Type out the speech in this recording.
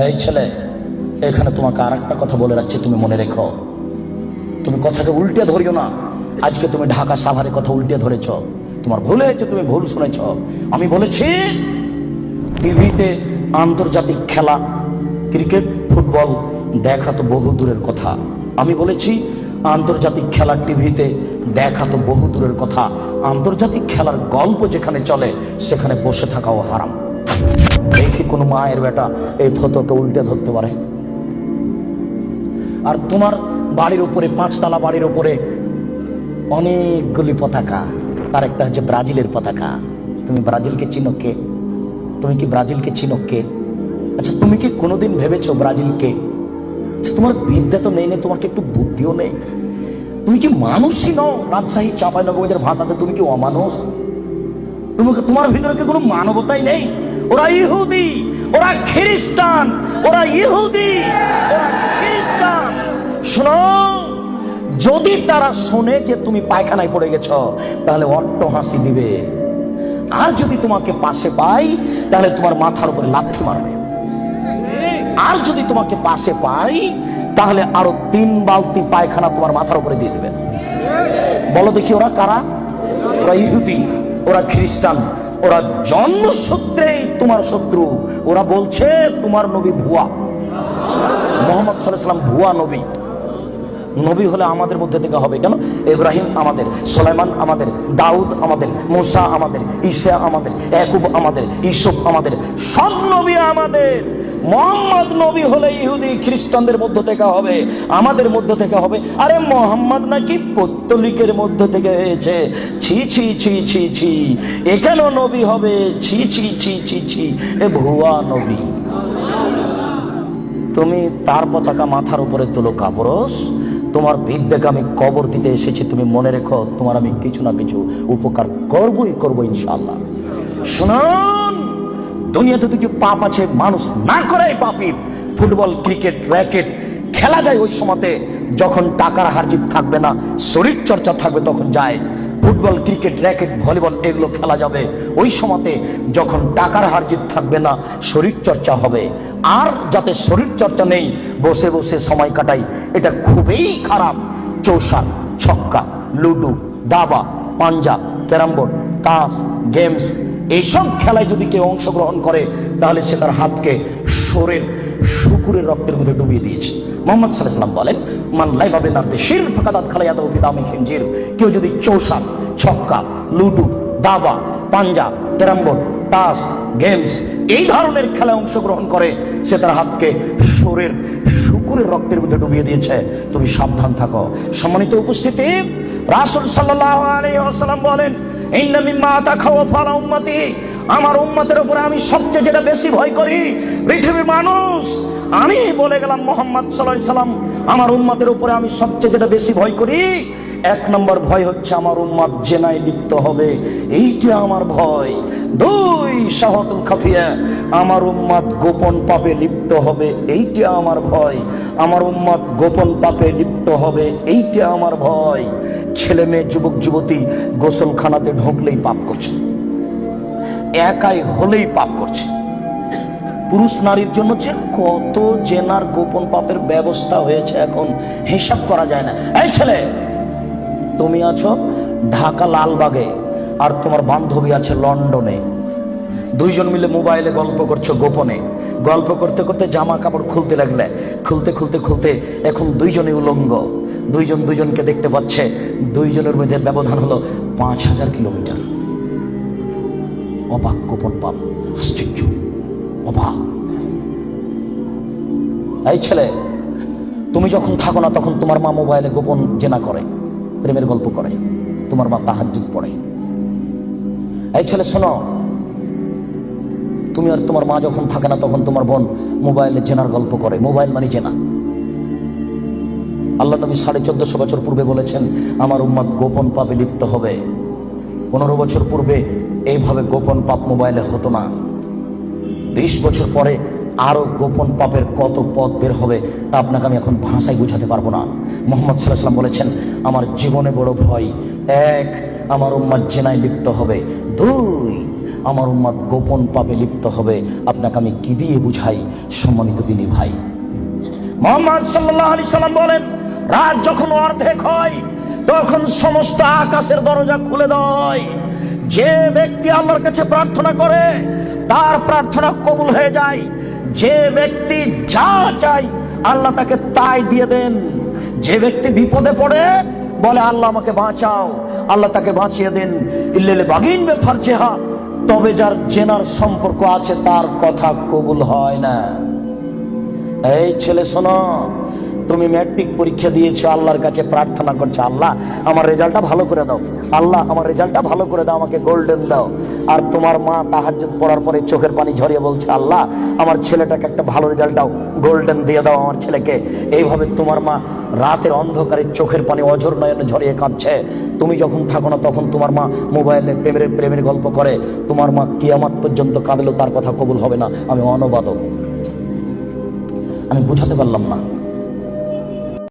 এই ছেলে, এখানে তোমাকে আর একটা কথা বলে রাখছি, তুমি মনে রেখো। তুমি কথাকে উল্টে ধরিও না। আজকে তুমি ঢাকা সাভারের কথা উল্টে ধরেছ, তোমার ভুল হয়েছে, তুমি ভুল শুনেছ। আমি বলেছি টিভিতে আন্তর্জাতিক খেলা ক্রিকেট ফুটবল দেখা তো বহু দূরের কথা। আমি বলেছি আন্তর্জাতিক খেলা টিভিতে দেখা তো বহু দূরের কথা, আন্তর্জাতিক খেলার গল্প যেখানে চলে সেখানে বসে থাকাও হারাম। দেখি কোনো মায়ের বেটা এই ফটোকে উল্টে ধরতে পারে। আর তোমার বাড়ির উপরে, 5 তলা বাড়ির উপরে অনেকগুলি পতাকা, তার একটা হচ্ছে ব্রাজিলের পতাকা। তুমি ব্রাজিলকে চিনো কে? তুমি কি ব্রাজিলকে চিনো কে? আচ্ছা, তুমি কি কোনোদিন ভেবেছো ব্রাজিলকে? তোমার বিদ্যা তো নেই, তোমার কি একটু বুদ্ধিও নেই? তুমি কি মানুষই নও? রাজশাহী চাঁপাইনবাবগঞ্জের ভাষাতে তুমি কি অমানুষ? তোমার ভিতরে কি কোনো মানবতাই নেই? ওরা ইহুদি, ওরা খ্রিস্টান, ওরা ইহুদি, ওরা খ্রিস্টান। শোনো, যদি তারা শোনে যে তুমি পায়খানায় পড়ে গেছো তাহলে অট্ট হাসি দিবে, আর যদি তোমাকে পাশে পাই তাহলে তোমার মাথার উপরে লাথি মারবে, আর যদি তোমাকে পাশে পাই তাহলে আরো 3 বালতি পায়খানা তোমার মাথার উপরে দিয়ে দেবে। বলো দেখি ওরা কারা? ওরা ইহুদি, ওরা খ্রিস্টান, ওরা জন্মসূত্রেই তোমার শত্রু। ওরা বলছে তোমার নবী ভুয়া, মুহাম্মদ সাল্লাল্লাহু আলাইহি ওয়াসাল্লাম ভুয়া নবী। নবী হলে আমাদের মধ্যে থেকে হবে কেন? ইব্রাহিম আমাদের, সুলাইমান আমাদের, দাউদ আমাদের, মুসা আমাদের, ঈসা আমাদের, ইয়াকুব আমাদের, ইউসুফ আমাদের, সব নবী আমাদের। মুহাম্মদ নবী হলে ইহুদি খ্রিস্টানদের মধ্য থেকে হবে, আমাদের মধ্য থেকে হবে। আরে মুহাম্মদ নাকি পৌত্তলিকের মধ্য থেকে হয়েছে। ছি ছি ছি ছি ছি, এ কেন নবী হবে? ছি ছি ছি ছি ছি, এ ভুয়া নবী। তুমি তার পতাকা মাথার উপরে তুলো কাপুরুষ। তোমার বিদ্যাকে আমি কবর দিতে এসেছি, তুমি মনে রেখো তোমার আমি কিছু না কিছু উপকার করবই করবো ইনশাআল্লাহ। শুনুন, দুনিয়াতে কিছু পাপ আছে মানুষ না করে পাপী। ফুটবল ক্রিকেট র্যাকেট খেলা যায় ওই সময়তে যখন টাকার হারজিত থাকবে না, শরীর চর্চা থাকবে তখন যায়। ফুটবল ক্রিকেট র্যাকেট ভলিবল এগুলো খেলা যাবে ওই সময়তে যখন টাকার হারজিত থাকবে না, শরীর চর্চা হবে। আর যাতে শরীর চর্চা নেই, বসে বসে সময় কাটাই, এটা খুবই খারাপ। চৌসার, ছক্কা, লুডু, দাবা, পাঞ্জা, ক্যারাম বোর্ড, তাস, গেমস, এইসব খেলায় যদি কেউ অংশগ্রহণ করে তাহলে সে তার হাতকে শরীর শুকুরের রক্তের মধ্যে ডুবিয়ে দিয়েছে। মুহাম্মদ সাল্লাল্লাহু আলাইহি ওয়াসাল্লাম বলেন, মান লাইবা বিনারদি শির ফাকাদাত খালায়াদাহু বিদামি খিনজির। কেউ যদি চৌসার, ছক্কা, লুডু, দাবা, পাঞ্জা, ক্যারাম বোর্ড, তাস, গেমস এই ধরনের খেলায় অংশগ্রহণ করে সে তার হাতকে শরীর শুকুরের রক্তের মধ্যে ডুবিয়ে দিয়েছে। তুমি সাবধান থাকো। সম্মানিত উপস্থিতি, রাসূল সাল্লাল্লাহু আলাইহি ওয়াসাল্লাম বলেন, ইন্না মিম্মা আতাখাওয়াফা আলা উম্মতি, আমার উম্মতের উপরে আমি সবচেয়ে যেটা বেশি ভয় করি পৃথিবীর মানুষ, আমি বলে গেলাম মুহাম্মদ সাল্লাল্লাহু আলাইহি ওয়াসাল্লাম, আমার উম্মতের উপরে আমি সবচেয়ে যেটা বেশি ভয় করি, 1 নম্বর ভয় হচ্ছে আমার উম্মত জেনায় লিপ্ত হবে, এইটা আমার ভয়। 2 শাহাতুল খাফিয়া, আমার উম্মত গোপন পাপে লিপ্ত হবে, এইটা আমার ভয়। আমার উম্মত গোপন পাপে লিপ্ত হবে, এইটা আমার ভয়। ছেলে মেয়ে, যুবক যুবতী গোসলখানাতে ঢুকলেই পাপ করছে, একাই হলেই পাপ করছে। পুরুষ নারীর জন্য যে কত জেনার গোপন পাপের ব্যবস্থা হয়েছে এখন হিসাব করা যায় না। এই ছেলে, তুমি আছো ঢাকা লালবাগে আর তোমার বান্ধবী আছে লন্ডনে, 2 জন মিলে মোবাইলে গল্প করছো গোপনে। গল্প করতে করতে জামা কাপড় খুলতে লাগলে, খুলতে খুলতে খুলতে এখন 2 জনই উলঙ্গ। 2 জন 2 জনকে দেখতে পাচ্ছে, 2 জনের মধ্যে ব্যবধান হলো 5000 কিলোমিটার। অবাক গোপন পাপ, আশ্চর্য, অবাক। এই ছেলে, তুমি যখন থাকো না তখন তোমার মা মোবাইলে গোপন জেনা করে, প্রেমের গল্প করে, তোমার মা তাহাজ্জুদ পড়ে। এই ছেলে শোনো, তুমি আর তোমার মা যখন থাকে না তখন তোমার বোন মোবাইলে জেনার গল্প করে। মোবাইল মানে জেনা। আল্লাহ নবী 1450 বছর পূর্বে বলেছেন আমার উম্মত গোপন পাপে লিপ্ত হবে। 15 বছর পূর্বে এইভাবে গোপন পাপ মোবাইলে হতো না। 20 বছর পরে আরো গোপন পাপের কত পথ বের হবে তা আপনাকে আমি এখন ভাষায় বুঝাতে পারবো না। মুহাম্মদ সাল্লাল্লাহু আলাইহি ওয়াসাল্লাম বলেছেন আমার জীবনে বড় ভয়, 1 আমার উম্মত জেনায় লিপ্ত হবে, 2 আমার উম্মত গোপন পাপে লিপ্ত হবে। আপনাকে আমি কি দিয়ে বুঝাই সম্মানিত দিনী ভাই? মুহাম্মদ সাল্লাল্লাহু আলাইহি সাল্লাম বলেন, রাত যখন অর্ধেক হয় তখন সমস্ত আকাশের দরজা খুলে দেয়। যে ব্যক্তি আল্লাহর কাছে প্রার্থনা করে তার প্রার্থনা কবুল হয়ে যায়। যে ব্যক্তি যা চায় আল্লাহ তাকে তাই দিয়ে দেন। যে ব্যক্তি বিপদে পড়ে বলে আল্লাহ আমাকে বাঁচাও, আল্লাহ তাকে বাঁচিয়ে দেন। ইল্লাল বাগিন বে ফারজেহা, তবে যার জেনার সম্পর্ক আছে তার কথা কবুল হয় না। এই ছেলে শোনো, তুমি ম্যাট্রিক পরীক্ষা দিয়েছো, আল্লাহর কাছে প্রার্থনা করছো, আল্লাহ আমার রেজাল্টটা ভালো করে দাও, আল্লাহ আমার রেজাল্টটা ভালো করে দাও, আমাকে গোল্ডেন দাও। আর তোমার মা তাহাজ্জুদ পড়ার পরে চোখের পানি ঝরিয়ে বলছে, আল্লাহ আমার ছেলেটাকে একটা ভালো রেজাল্ট দাও, গোল্ডেন দিয়ে দাও আমার ছেলেকে। এইভাবে তোমার মা রাতের অন্ধকারে চোখের পানি অঝর নয়নে ঝরিয়ে কাঁদছে। তুমি যখন থাকো না তখন তোমার মা মোবাইলে প্রেমের গল্প করে। তোমার মা কিয়ামত পর্যন্ত কাঁদলেও তার কথা কবুল হবে না। আমি অনুবাদক, আমি বুঝাতে পারলাম না।